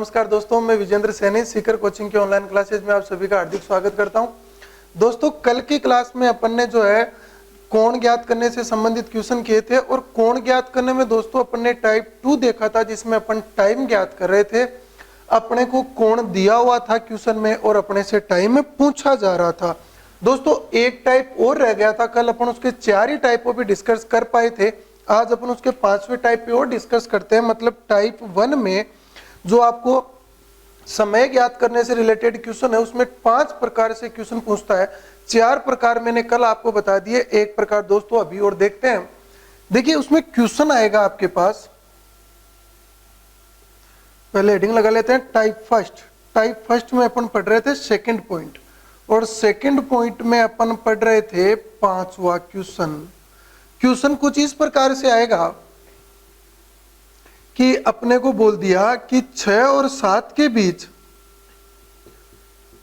नमस्कार दोस्तों, मैं विजेंद्र सैनी सीकर कोचिंग के ऑनलाइन क्लासेज में आप सभी का हार्दिक स्वागत करता हूं। दोस्तों, कल की क्लास में अपन ने जो है कोण ज्ञात करने से संबंधित क्वेश्चन किए थे और कोण ज्ञात करने में दोस्तों अपन ने टाइप 2 देखा था, जिसमें अपन टाइम ज्ञात कर रहे थे। अपने को कोण दिया हुआ था क्वेश्चन में और अपने से टाइम में पूछा जा रहा था। दोस्तों, एक टाइप और रह गया था। कल अपन उसके 4 ही टाइपों पे डिस्कस कर पाए थे। आज अपन उसके 5वें टाइप पे और डिस्कस करते हैं। मतलब टाइप 1 में जो आपको समय ज्ञात करने से रिलेटेड क्वेश्चन है, उसमें 5 प्रकार से क्वेश्चन पूछता है। 4 प्रकार मैंने कल आपको बता दिए, एक प्रकार दोस्तों अभी और देखते हैं। देखिए, उसमें क्वेश्चन आएगा आपके पास, पहले हेडिंग लगा लेते हैं टाइप फर्स्ट। टाइप फर्स्ट में अपन पढ़ रहे थे सेकंड पॉइंट, और सेकंड पॉइंट में अपन पढ़ रहे थे 5वां क्वेश्चन। क्वेश्चन कुछ इस प्रकार से आएगा कि अपने को बोल दिया कि 6 और 7 के बीच,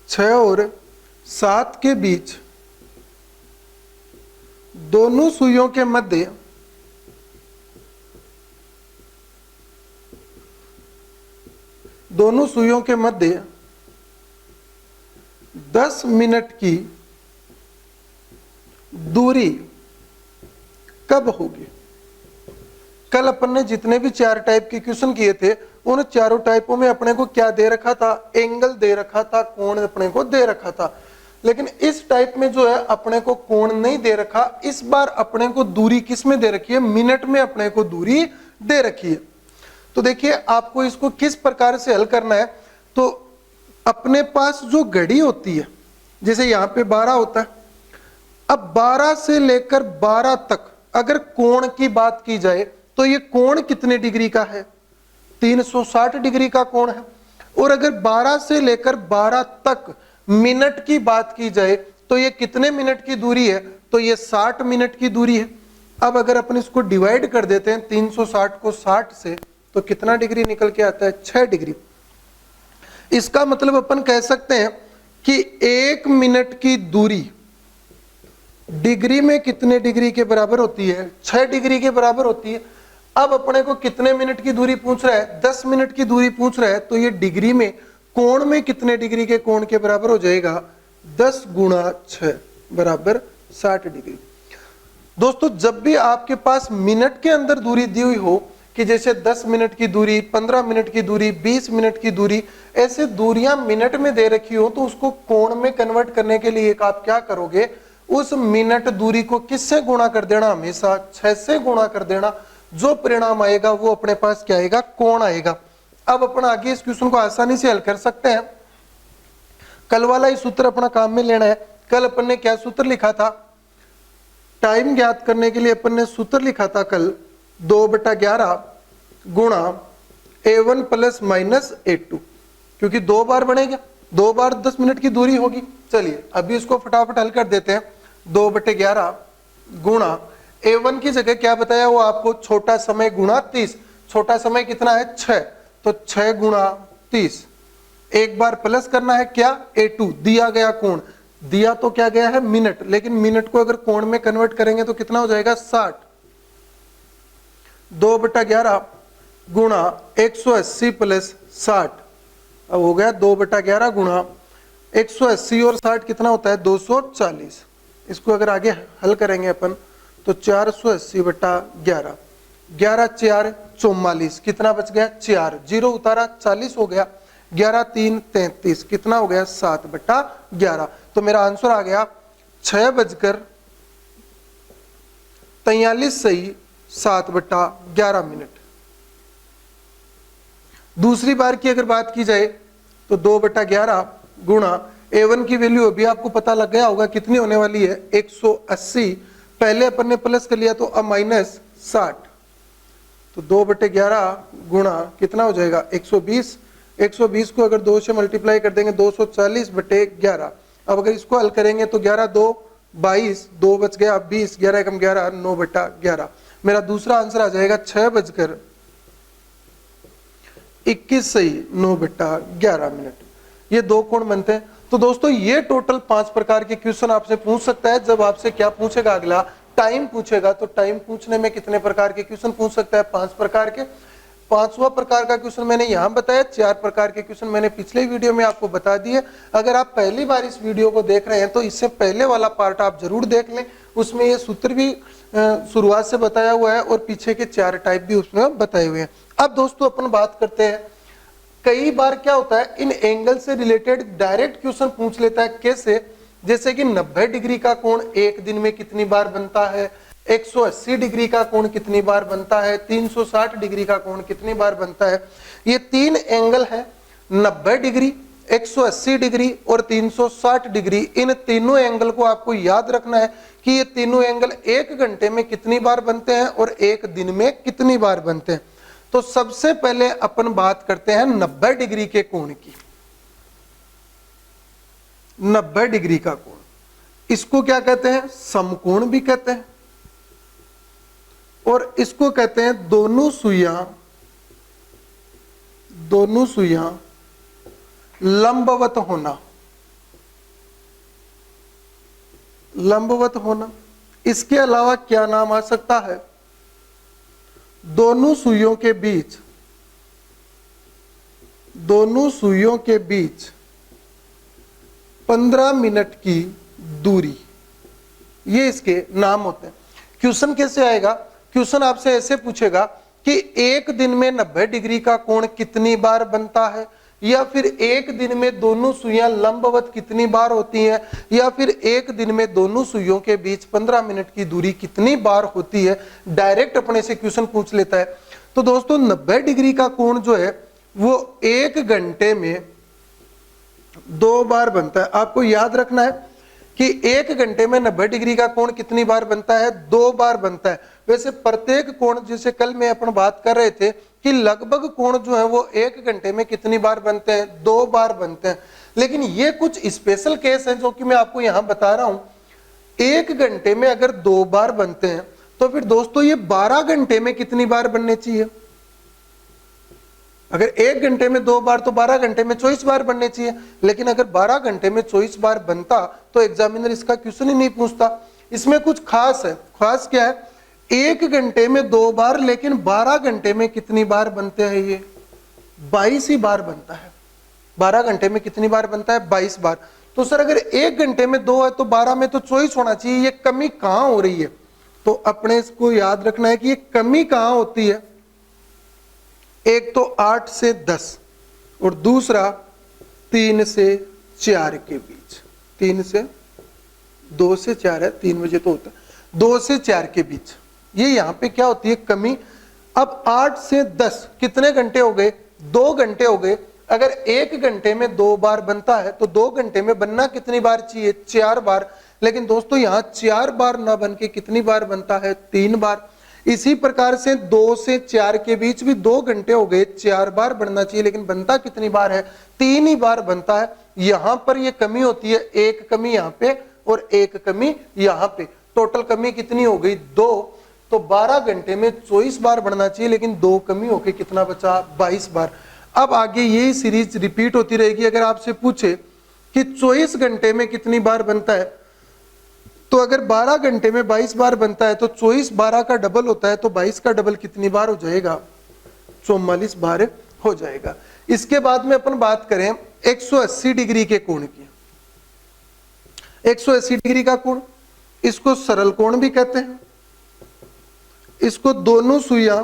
6 और 7 के बीच दोनों सुइयों के मध्य दोनों सुइयों के मध्य 10 मिनट की दूरी कब होगी। कल अपन ने जितने भी 4 टाइप के क्वेश्चन किए थे, उन चारों टाइपों में अपने को क्या दे रखा था? एंगल दे रखा था, कोण अपने को दे रखा था। लेकिन इस टाइप में जो है अपने को कोण नहीं दे रखा। इस बार अपने को दूरी किस में दे रखी है? मिनट में अपने को दूरी दे रखी है। तो देखिए, आपको इसको किस प्रकार से हल करना है। तो अपने पास जो घड़ी होती है, जैसे यहाँ पे 12 होता है, अब 12 से लेकर 12 तक अगर कोण की बात की जाए तो ये कोण कितने डिग्री का है? 360 डिग्री का कोण है। और अगर 12 से लेकर 12 तक मिनट की बात की जाए तो ये कितने मिनट की दूरी है? तो ये 60 मिनट की दूरी है। अब अगर अपन इसको डिवाइड कर देते हैं 360 को 60 से, तो कितना डिग्री निकल के आता है? 6 डिग्री। इसका मतलब अपन कह सकते हैं कि 1 मिनट की दूरी डिग्री में कितने डिग्री के बराबर होती है? 6 डिग्री के बराबर होती है। अब अपने को कितने मिनट की दूरी पूछ रहा है? 10 मिनट की दूरी पूछ रहा है। तो ये डिग्री में, कोण में कितने डिग्री के कोण के बराबर हो जाएगा? 10 गुणा 6 बराबर 60 डिग्री। दोस्तों, जब भी आपके पास मिनट के अंदर दूरी दी हुई हो, कि जैसे 10 मिनट की दूरी, 15 मिनट की दूरी, 20 मिनट की दूरी, ऐसे दूरियां मिनट में दे रखी हो, तो उसको कोण में कन्वर्ट करने के लिए आप क्या करोगे? उस मिनट दूरी को किससे गुणा कर देना? हमेशा 6 से गुणा कर देना। जो परिणाम आएगा वो अपने पास क्या आएगा? कोण आएगा। अब अपन आगे इस क्वेश्चन को आसानी से हल कर सकते हैं। कल वाला ही सूत्र अपना काम में लेना है। कल अपन ने क्या सूत्र लिखा था? टाइम ज्ञात करने के लिए अपन ने सूत्र लिखा था कल 2/11 गुणा A1 प्लस माइनस A2, क्योंकि 2 बार बनेगा, 2 बार 10 मिनट की दूरी होगी। चलिए अभी इसको फटाफट हल कर देते हैं। 2/11 गुणा A1 की जगह क्या बताया वो आपको? छोटा समय गुणा 30। छोटा समय कितना है? 6, तो 6 गुणा 30। एक बार प्लस करना है क्या? A2 दिया गया कोण, दिया तो क्या गया है? मिनट, लेकिन मिनट को अगर कोण में कन्वर्ट करेंगे तो कितना हो जाएगा? 60। 2/11 गुणा 180 प्लस 60, अब हो गया 2/11 गुणा 180 और 60 कितना होता है? 240। इसको अगर आगे हल करेंगे अपन तो 480/11, 11 4 44, कितना बच गया? 4, 0 उतारा, 40 हो गया। 11 3 33, कितना हो गया? 7/11। तो मेरा आंसर आ गया 6:43 सही 7/11 मिनट। दूसरी बार की अगर बात की जाए तो 2/11 गुणा A1 की वैल्यू अभी आपको पता लग गया होगा कितनी होने वाली है? 180। पहले अपन ने प्लस कर लिया तो अब माइनस 60, तो 2/11 गुणा कितना हो जाएगा? 120। 120 को अगर 2 से मल्टीप्लाई कर देंगे 240/11। अब अगर इसको हल करेंगे तो 11 2 22, 2 बच गया 20, 11 कम 11 9/11। मेरा दूसरा आंसर आ जाएगा 6:21 सही 9/11 मिनट। ये 2 कोण बनते हैं। तो दोस्तों, ये टोटल 5 प्रकार के क्वेश्चन आपसे पूछ सकता है। जब आपसे क्या पूछेगा? अगला टाइम पूछेगा, तो टाइम पूछने में कितने प्रकार के क्वेश्चन पूछ सकता है? 5 प्रकार के। पांचवा प्रकार का क्वेश्चन मैंने यहां बताया, 4 प्रकार के क्वेश्चन मैंने पिछले वीडियो में आपको बता दिए। अगर आप पहली बार इस वीडियो को देख रहे हैं तो इससे पहले वाला पार्ट आप जरूर देख लें, उसमें ये सूत्र भी शुरुआत से बताया हुआ है और पीछे के 4 टाइप भी उसमें बताए हुए हैं। अब दोस्तों अपन बात करते हैं, कई बार क्या होता है इन एंगल से रिलेटेड डायरेक्ट क्वेश्चन पूछ लेता है। कैसे? जैसे कि 90 डिग्री का कोण एक दिन में कितनी बार बनता है, 180 डिग्री का कोण कितनी बार बनता है, 360 डिग्री का कोण कितनी बार बनता है। ये 3 एंगल है, 90 डिग्री, 180 डिग्री और 360 डिग्री। इन तीनों एंगल को आपको याद रखना है कि ये तीनों एंगल 1 घंटे में कितनी बार बनते हैं और 1 दिन में कितनी बार बनते हैं। तो सबसे पहले अपन बात करते हैं 90 डिग्री के कोण की। 90 डिग्री का कोण, इसको क्या कहते हैं? समकोण भी कहते हैं और इसको कहते हैं दोनों सुइयां लंबवत होना। लंबवत होना, इसके अलावा क्या नाम आ सकता है? दोनों सुइयों के बीच 15 मिनट की दूरी, ये इसके नाम होते हैं। क्वेश्चन कैसे आएगा? क्वेश्चन आपसे ऐसे पूछेगा कि एक दिन में 90 डिग्री का कोण कितनी बार बनता है, या फिर एक दिन में दोनों सुइयां लंबवत कितनी बार होती हैं, या फिर एक दिन में दोनों सुइयों के बीच 15 मिनट की दूरी कितनी बार होती है। डायरेक्ट अपने से क्वेश्चन पूछ लेता है। तो दोस्तों 90 डिग्री का कोण जो है वो 1 घंटे में 2 बार बनता है। आपको याद रखना है कि 1 घंटे में 90 डिग्री का कोण कितनी बार बनता है? 2 बार बनता है। वैसे प्रत्येक कोण, जैसे कल में अपन बात कर रहे थे कि लगभग कोण जो है वो 1 घंटे में कितनी बार बनते हैं? 2 बार बनते हैं। लेकिन ये कुछ स्पेशल केस है जो कि मैं आपको यहां बता रहा हूं। 1 घंटे में अगर 2 बार बनते हैं तो फिर दोस्तों ये 12 घंटे में कितनी बार बनने चाहिए? अगर 1 घंटे में 2 बार तो 12 घंटे में 24 बार बनने चाहिए। लेकिन अगर 12 घंटे में 24 बार बनता तो एग्जामिनर इसका क्वेश्चन ही नहीं पूछता। इसमें कुछ खास है। खास क्या है? 1 घंटे में 2 बार, लेकिन 12 घंटे में कितनी बार बनते हैं? ये 22 ही बार बनता है। 12 घंटे में कितनी बार बनता है? 22 बार। तो सर अगर 1 घंटे में 2 है तो 12 में तो 24 होना चाहिए, ये कमी कहां हो रही है? तो अपने इसको याद रखना है कि ये कमी कहां होती है। एक तो 8 से 10 और दूसरा 3 से 4 के बीच। 3 से 2 से 4 है, 3 बजे तो होता है, 2 से 4 के बीच ये यहां पे क्या होती है? कमी। अब 8 से 10 कितने घंटे हो गए? 2 घंटे हो गए। अगर 1 घंटे में 2 बार बनता है तो 2 घंटे में बनना कितनी बार चाहिए? 4 बार। लेकिन दोस्तों यहां 4 बार ना बन के कितनी बार बनता है? 3 बार। इसी प्रकार से 2 से 4 के बीच भी 2 घंटे हो गए, 4 बार बनना चाहिए, लेकिन बनता कितनी बार है? 3 ही बार बनता है। यहां पर ये कमी होती है, 1 कमी यहां पे और 1 कमी यहां पे। टोटल कमी कितनी हो गई? 2। तो 12 घंटे में 24 बार बनना चाहिए, लेकिन 2 कमी होके कितना बचा? 22 बार। अब आगे यही सीरीज रिपीट होती रहेगी। अगर आपसे पूछे कि 24 घंटे में कितनी बार बनता है, तो अगर 12 घंटे में 22 बार बनता है तो 24 12 का डबल होता है, तो 22 का डबल कितनी बार हो जाएगा? 44 बार हो जाएगा। इसके बाद में अपन बात करें 180 डिग्री के कोण की। 180 डिग्री का कोण, इसको सरल कोण भी कहते हैं। इसको दोनों सुइयां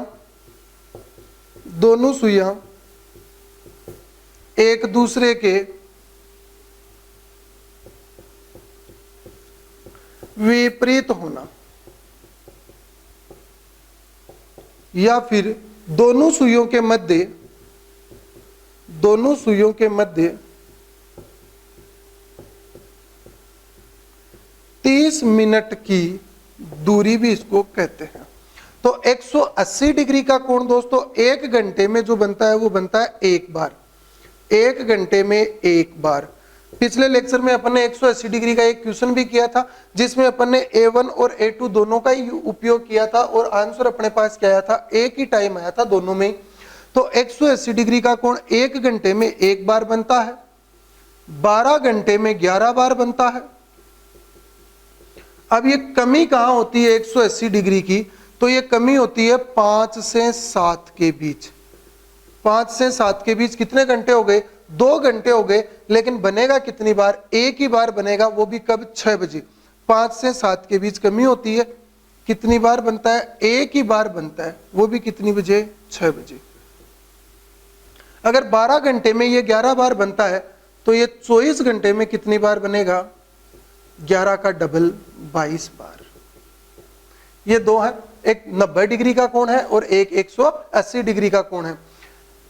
एक दूसरे के विपरीत होना, या फिर दोनों सुइयों के मध्य 30 मिनट की दूरी भी इसको कहते हैं। तो 180 डिग्री का कोण दोस्तों 1 घंटे में जो बनता है वो बनता है 1 बार। 1 घंटे में 1 बार। पिछले लेक्चर में अपन ने 180 डिग्री का एक क्वेश्चन भी किया था, जिसमें अपन ने A1 और A2 दोनों का ही उपयोग किया था और आंसर अपने पास क्या आया था? एक ही टाइम आया था दोनों में। तो 180 डिग्री का कोण 1 घंटे में 1 बार बनता है, 12 घंटे में 11 बार बनता है। अब ये कमी कहां होती है 180 डिग्री की? तो ये कमी होती है 5 से 7 के बीच। 5 से 7 के बीच कितने घंटे हो गए? 2 घंटे हो गए। लेकिन बनेगा कितनी बार? एक ही बार बनेगा, वो भी कब? 6 बजे। 5 से 7 के बीच कमी होती है, कितनी बार बनता है? एक ही बार बनता है, वो भी कितनी बजे? 6 बजे। अगर 12 घंटे में ये 11 बार बनता है तो ये 24 घंटे में कितनी बार बनेगा? 11 का डबल 22 बार। ये दो है, एक 90 डिग्री का कोण है और एक 180 डिग्री का कोण है।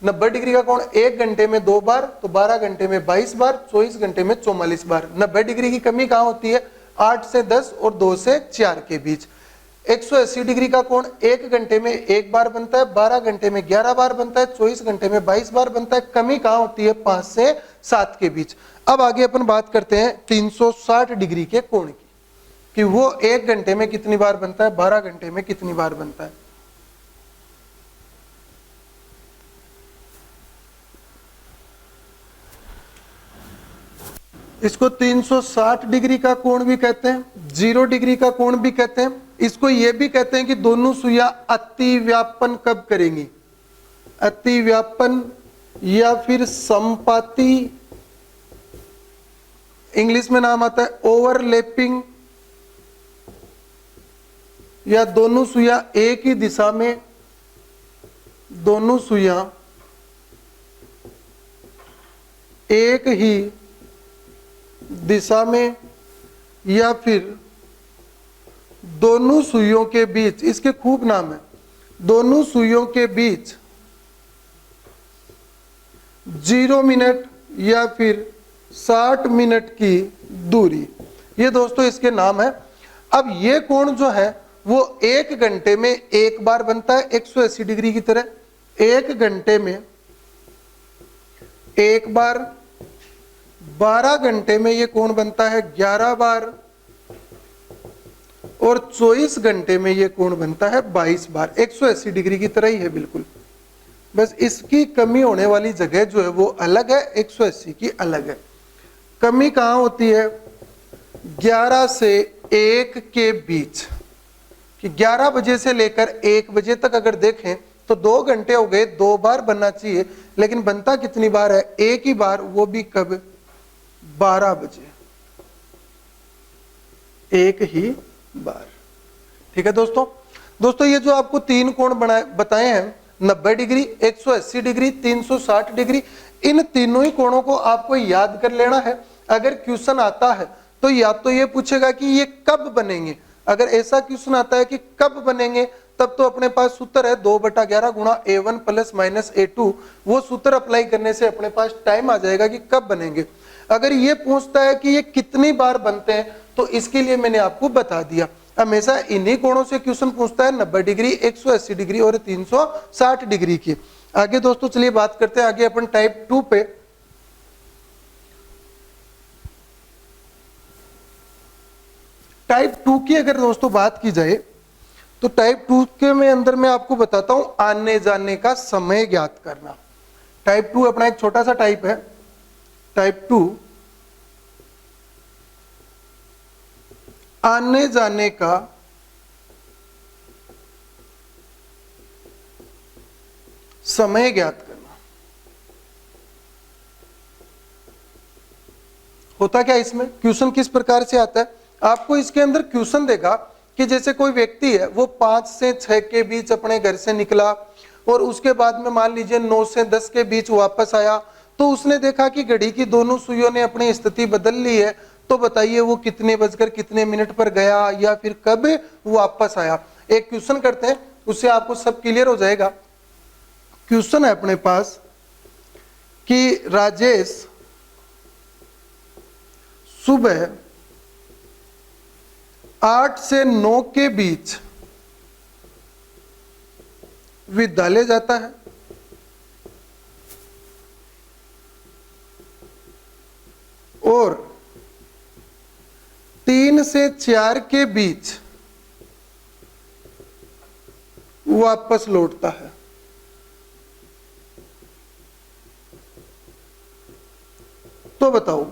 90 डिग्री का कोण 1 घंटे में 2 बार, तो 12 घंटे में 22 बार, 24 घंटे में 44 बार। 90 डिग्री की कमी कहाँ होती है? 8 से 10 और 2 से 4 के बीच। 180 डिग्री का कोण 1 घंटे में 1 बार बनता है, 12 घंटे में 11 बार बनता है, 24 घंटे में 22 बार बनता है। कमी कहाँ होती है? 5 से 7 के बीच। अब आगे अपन बात करते हैं 360 डिग्री के कोण की, कि वो 1 घंटे में कितनी बार बनता है, 12 घंटे में कितनी बार बनता है। इसको 360 डिग्री का कोण भी कहते हैं, 0 डिग्री का कोण भी कहते हैं। इसको ये भी कहते हैं कि दोनों सुइयां अतिव्यापन कब करेंगी? अतिव्यापन या फिर समपाती, इंग्लिश में नाम आता है ओवरलैपिंग, या दोनों सुइयां एक ही दिशा में, दोनों सुइयां एक ही दिशा में, या फिर दोनों सुइयों के बीच, इसके खूब नाम है, दोनों सुइयों के बीच 0 मिनट या फिर 60 मिनट की दूरी। ये दोस्तों इसके नाम है। अब ये कोण जो है वो 1 घंटे में 1 बार बनता है, 180 डिग्री की तरह। 1 घंटे में 1 बार, 12 घंटे में ये कोण बनता है 11 बार, और 24 घंटे में ये कोण बनता है 22 बार। 180 डिग्री की तरह ही है बिल्कुल, बस इसकी कमी होने वाली जगह जो है वो अलग है, 180 की अलग है। कमी कहां होती है? 11 से 1 के बीच, कि 11 बजे से लेकर 1 बजे तक अगर देखें तो 2 घंटे हो गए, 2 बार बनना चाहिए, लेकिन बनता कितनी बार है? एक ही बार, वो भी कब? 12 बजे, एक ही बार। ठीक है दोस्तों ये जो आपको 3 कोण बताए हैं, 90 डिग्री, 180 डिग्री, 360 डिग्री, इन तीनों ही कोणों को आपको याद कर लेना है। अगर क्वेश्चन आता है तो या तो ये पूछेगा कि ये कब बनेंगे। अगर ऐसा क्वेश्चन आता है कि कब बनेंगे, तब तो अपने पास सूत्र है 2/11 गुणा A1 प्लस माइनस A2। वो सूत्र अप्लाई करने से अपने पास टाइम आ जाएगा कि कब बनेंगे। अगर ये पूछता है कि ये कितनी बार बनते हैं, तो इसके लिए मैंने आपको बता दिया। हमेशा इन्हीं कोणों से क्वेश्चन पूछता है, 90 डिग्री, 180 डिग्री और 360 डिग्री की। आगे दोस्तों चलिए बात करते हैं आगे अपन टाइप 2 पे। टाइप 2 की अगर दोस्तों बात की जाए तो टाइप 2 के में अंदर मैं आपको बताता हूं आने जाने का समय ज्ञात करना। टाइप 2 अपना एक छोटा सा टाइप है। टाइप 2 आने जाने का समय ज्ञात करना। होता क्या इसमें? क्वेश्चन किस प्रकार से आता है? आपको इसके अंदर क्वेश्चन देगा कि जैसे कोई व्यक्ति है वो 5 से 6 के बीच अपने घर से निकला और उसके बाद में मान लीजिए 9 से 10 के बीच वापस आया, तो उसने देखा कि घड़ी की दोनों सुइयों ने अपनी स्थिति बदल ली है। तो बताइए वो कितने बजकर कितने मिनट पर गया या फिर कब वापस आया। एक क्वेश्चन करते हैं, उससे आपको सब क्लियर हो जाएगा। क्वेश्चन है अपने पास कि राजेश सुबह 8 से 9 के बीच विद्यालय जाता है और 3 से 4 के बीच वापस लौटता है। तो बताओ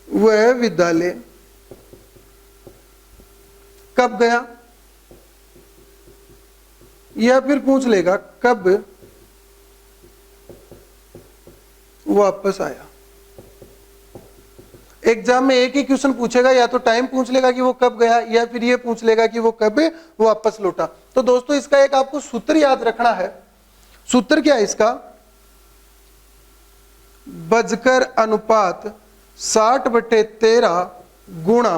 वह विद्यालय कब गया या फिर पूछ लेगा कब वापस आया। एग्जाम में एक ही क्वेश्चन पूछेगा, या तो टाइम पूछ लेगा कि वो कब गया, या फिर ये पूछ लेगा कि वो कब वापस लौटा। तो दोस्तों इसका एक आपको सूत्र याद रखना है। सूत्र क्या है इसका? बजकर अनुपात 60/13 गुणा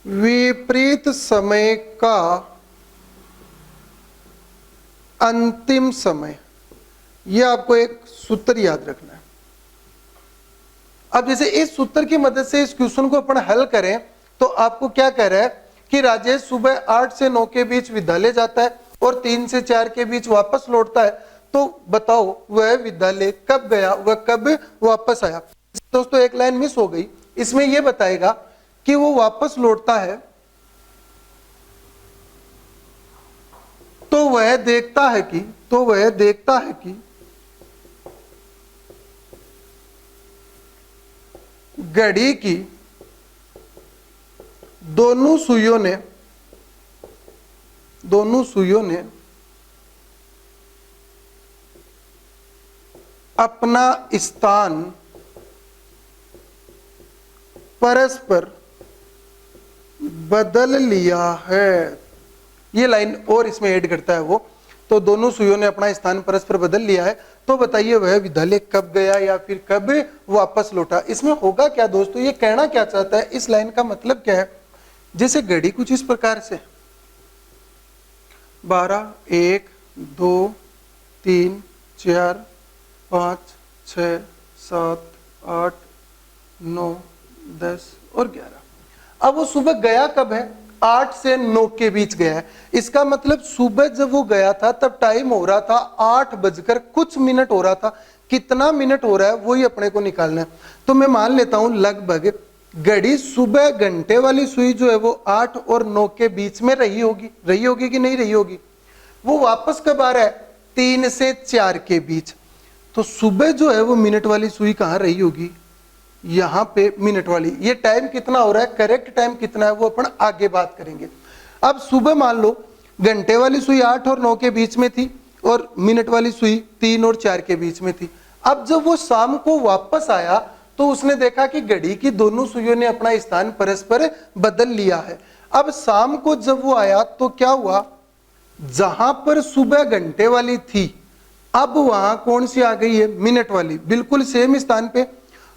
विपरीत समय का अंतिम समय। यह आपको एक सूत्र याद रखना है। अब जैसे इस सूत्र की मदद से इस क्वेश्चन को अपन हल करें तो आपको क्या कह रहा है कि राजेश सुबह 8 से 9 के बीच विद्यालय जाता है और 3 से 4 के बीच वापस लौटता है। तो बताओ वह विद्यालय कब गया, वह कब वापस आया। दोस्तों एक लाइन मिस हो गई, इसमें यह बताएगा कि वो वापस लौटता है तो वह देखता है कि घड़ी की दोनों सुइयों ने अपना स्थान परस्पर बदल लिया है। ये लाइन और इसमें ऐड करता है वो, तो दोनों सुइयों ने अपना स्थान परस्पर बदल लिया है। तो बताइए वह विद्यालय कब गया या फिर कब वापस लौटा। इसमें होगा क्या दोस्तों, ये कहना क्या चाहता है, इस लाइन का मतलब क्या है? जैसे घड़ी कुछ इस प्रकार से 12, 1, 2, 3, 4, 5, 6, 7, 8, 9, 10 और 11। अब वो सुबह गया कब है? 8 से 9 के बीच गया है। इसका मतलब सुबह जब वो गया था तब टाइम हो रहा था 8 बजकर कुछ मिनट हो रहा था। कितना मिनट हो रहा है वही अपने को निकालना है। तो मैं मान लेता हूं लगभग घड़ी सुबह घंटे वाली सुई जो है वो 8 और 9 के बीच में रही होगी कि नहीं रही होगी। वो वापस कब आ रहा है? 3 से 4 के बीच। तो सुबह जो है वो मिनट वाली सुई कहां रही होगी? यहां पे मिनट वाली। ये टाइम कितना हो रहा है, करेक्ट टाइम कितना है वो अपन आगे बात करेंगे। अब सुबह मान लो घंटे वाली सुई 8 और 9 के बीच में थी और मिनट वाली सुई 3 और 4 के बीच में थी। अब जब वो शाम को वापस आया तो उसने देखा कि घड़ी की दोनों सुइयों ने अपना स्थान परस्पर बदल लिया है। अब शाम को जब वो आया तो क्या हुआ, जहां पर सुबह घंटे वाली थी अब वहां कौन सी आ गई है? मिनट वाली, बिल्कुल सेम स्थान पे।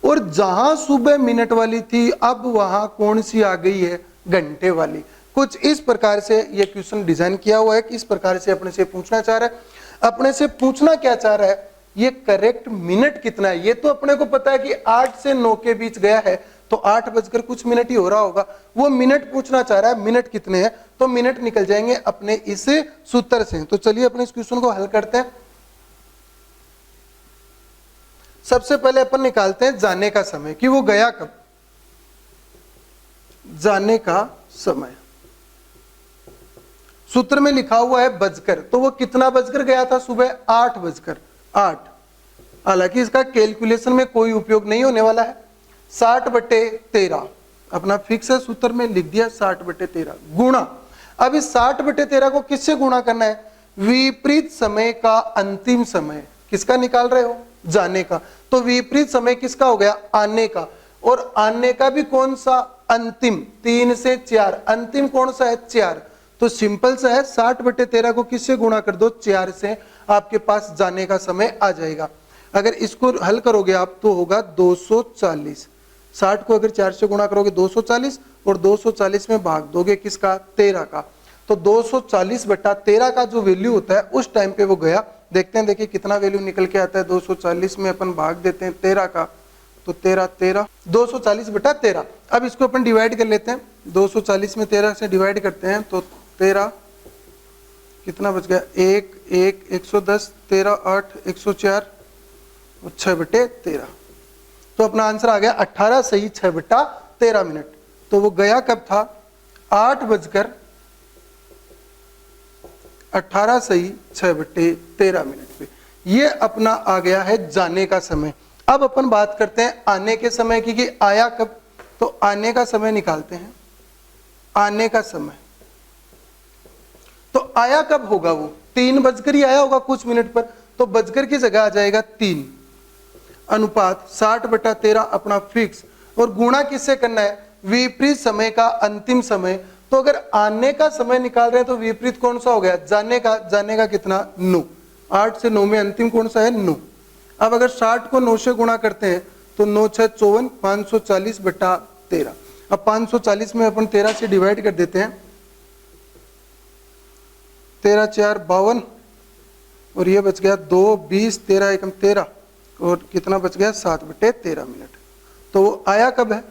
और जहां सुबह मिनट वाली थी अब वहां कौन सी आ गई है? घंटे वाली। कुछ इस प्रकार से ये क्वेश्चन डिजाइन किया हुआ है कि इस प्रकार से अपने से पूछना चाह रहा है। अपने से पूछना क्या चाह रहा है, ये करेक्ट मिनट कितना है। ये तो अपने को पता है कि 8 से 9 के बीच गया है तो 8 बजकर कुछ मिनट ही हो रहा होगा। वो मिनट पूछना चाह रहा है, मिनट कितने हैं। तो मिनट निकल जाएंगे अपने इस सूत्र से। तो चलिए अपने इस क्वेश्चन को हल करते हैं। सबसे पहले अपन निकालते हैं जाने का समय कि वो गया कब। जाने का समय सूत्र में लिखा हुआ है बजकर, तो वो कितना बजकर गया था? सुबह 8 बजकर 8। हालांकि इसका कैलकुलेशन में कोई उपयोग नहीं होने वाला है। 60/13 अपना फिक्स है, सूत्र में लिख दिया 60/13 गुणा। अब इस 60/13 को किससे गुणा करना है? विपरीत समय का अंतिम समय। किसका निकाल रहे हो? जाने का। तो विपरीत समय किसका हो गया? आने का। और आने का भी कौन सा? अंतिम। 3 से 4, अंतिम कौन सा है? 4। तो सिंपल सा है, 60/13 को किससे गुणा कर दो? 4 से। आपके पास जाने का समय आ जाएगा। अगर इसको हल करोगे आप तो होगा 240। 60 को अगर 4 से गुणा करोगे 240 और 240 में भाग दोगे किसका? 13 का। तो 240/13 का जो वैल्यू होता है उस टाइम पे वो गया। देखते हैं, देखिए कितना वैल्यू निकल के आता है। 240 में अपन भाग देते हैं 13 का, तो 13 240/13। अब इसको अपन डिवाइड कर लेते हैं। 240 में 13 से डिवाइड करते हैं तो 13 कितना बच गया? 1 1 110 13 8 104 और 6/13। तो अपना आंसर आ गया 18 सही 6/13 मिनट। तो वो गया कब था? 8 बजकर 18 सही 6/13 मिनट पे। ये अपना आ गया है जाने का समय। अब अपन बात करते हैं आने के समय की कि आया कब। तो आने का समय निकालते हैं। आने का समय, तो आया कब होगा वो? 3 बजकर ही आया होगा कुछ मिनट पर, तो बजकर की जगह आ जाएगा 3 अनुपात 60/13 अपना फिक्स, और गुणा किससे करना है? विपरीत समय का अंतिम समय। तो अगर आने का समय निकाल रहे हैं तो विपरीत कौन सा हो गया? जाने का कितना? 9। 8 से 9 में अंतिम कौन सा है? 9। अब अगर 60 को 9 से गुणा करते हैं तो 9 6 54, 540/13। अब 540 में अपन 13 से डिवाइड कर देते हैं, 13 4 52, और ये बच गया 2 20, 13 एकम 13, और कितना बच गया? 7/13 मिनट। तो वो आया कब है?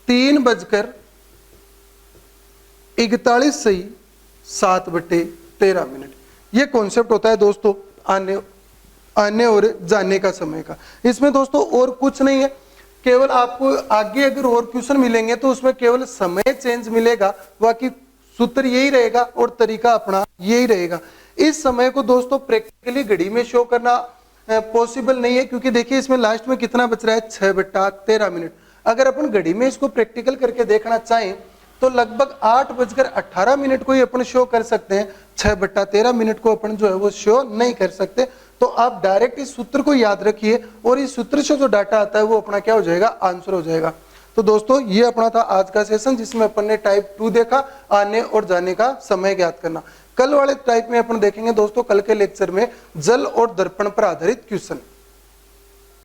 3:41 सही 7/13 मिनट। ये कॉन्सेप्ट होता है दोस्तों आने और जाने का समय का। इसमें दोस्तों और कुछ नहीं है, केवल आपको आगे अगर और क्वेश्चन मिलेंगे तो उसमें केवल समय चेंज मिलेगा, बाकी सूत्र यही रहेगा और तरीका अपना यही रहेगा। इस समय को दोस्तों प्रैक्टिकली घड़ी में शो करना पॉसिबल नहीं है, क्योंकि देखिए इसमें लास्ट में कितना बच रहा है? 6/13 मिनट। अगर अपन घड़ी में इसको प्रैक्टिकल करके देखना चाहें तो लगभग 8:18 को ही अपन शो कर सकते हैं, 6/13 मिनट को अपन जो है वो शो नहीं कर सकते। तो आप डायरेक्ट इस सूत्र को याद रखिए और इस सूत्र से जो डाटा आता है वो अपना क्या हो जाएगा? आंसर हो जाएगा। तो दोस्तों ये अपना था आज का सेशन, जिसमें अपन ने टाइप 2 देखा, आने और जाने का समय ज्ञात करना। कल वाले टाइप में अपन देखेंगे दोस्तों, कल के लेक्चर में जल और दर्पण पर आधारित क्वेश्चन।